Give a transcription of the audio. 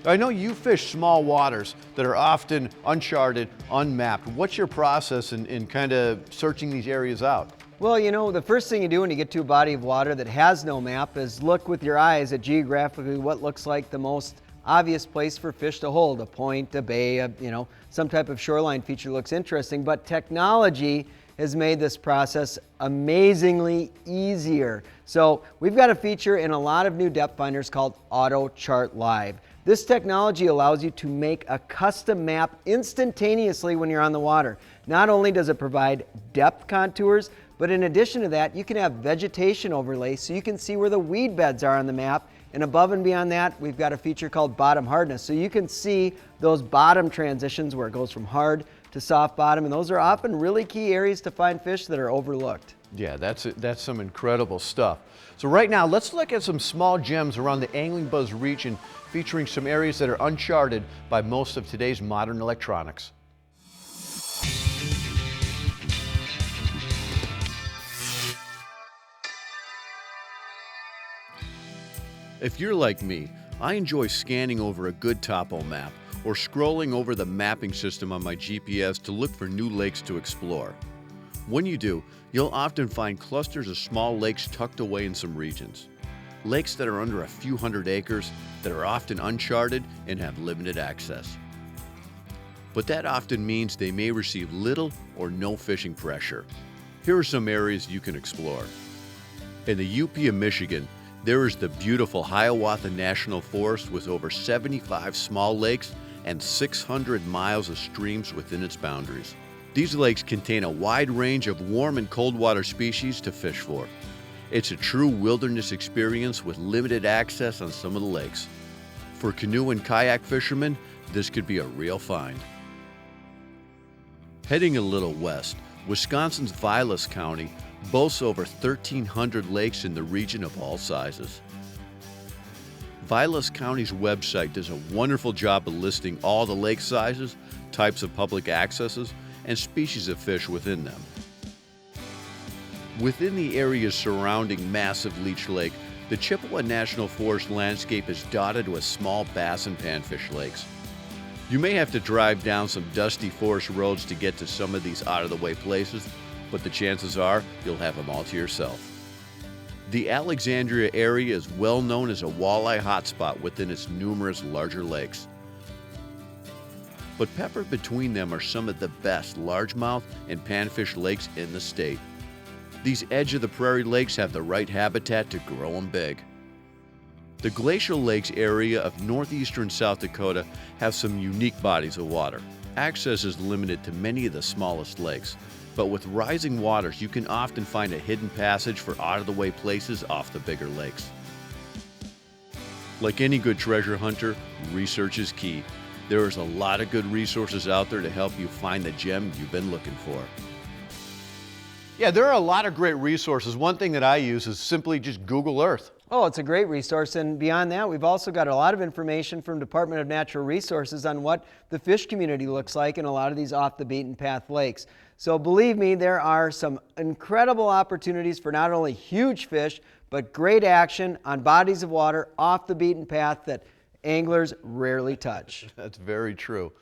I know you fish small waters that are often uncharted, unmapped. What's your process in kind of searching these areas out? Well, you know, the first thing you do when you get to a body of water that has no map is look with your eyes at geographically what looks like the most obvious place for fish to hold. A point, a bay, some type of shoreline feature looks interesting, but technology has made this process amazingly easier. So we've got a feature in a lot of new depth finders called Auto Chart Live. This technology allows you to make a custom map instantaneously when you're on the water. Not only does it provide depth contours, but in addition to that, you can have vegetation overlay so you can see where the weed beds are on the map. And above and beyond that, we've got a feature called bottom hardness. So you can see those bottom transitions where it goes from hard to soft bottom, and those are often really key areas to find fish that are overlooked. Yeah, that's some incredible stuff. So right now, let's look at some small gems around the AnglingBuzz region, featuring some areas that are uncharted by most of today's modern electronics. If you're like me, I enjoy scanning over a good topo map or scrolling over the mapping system on my GPS to look for new lakes to explore. When you do, you'll often find clusters of small lakes tucked away in some regions. Lakes that are under a few hundred acres, that are often uncharted and have limited access. But that often means they may receive little or no fishing pressure. Here are some areas you can explore. In the UP of Michigan, there is the beautiful Hiawatha National Forest with over 75 small lakes and 600 miles of streams within its boundaries. These lakes contain a wide range of warm and cold water species to fish for. It's a true wilderness experience with limited access on some of the lakes. For canoe and kayak fishermen, this could be a real find. Heading a little west, Wisconsin's VILAS County boasts over 1,300 lakes in the region of all sizes. VILAS County's website does a wonderful job of listing all the lake sizes, types of public accesses, and species of fish within them. Within the areas surrounding massive Leech Lake, the Chippewa National Forest landscape is dotted with small bass and panfish lakes. You may have to drive down some dusty forest roads to get to some of these out-of-the-way places, but the chances are you'll have them all to yourself. The Alexandria area is well known as a walleye hotspot within its numerous larger lakes. But peppered between them are some of the best largemouth and panfish lakes in the state. These edge-of-the-prairie lakes have the right habitat to grow them big. The Glacial Lakes area of northeastern South Dakota have some unique bodies of water. Access is limited to many of the smallest lakes, but with rising waters, you can often find a hidden passage for out-of-the-way places off the bigger lakes. Like any good treasure hunter, research is key. There is a lot of good resources out there to help you find the gem you've been looking for. Yeah, there are a lot of great resources. One thing that I use is simply just Google Earth. Oh, it's a great resource, and beyond that, we've also got a lot of information from Department of Natural Resources on what the fish community looks like in a lot of these off-the-beaten-path lakes. So believe me, there are some incredible opportunities for not only huge fish, but great action on bodies of water off the beaten path that anglers rarely touch. That's very true.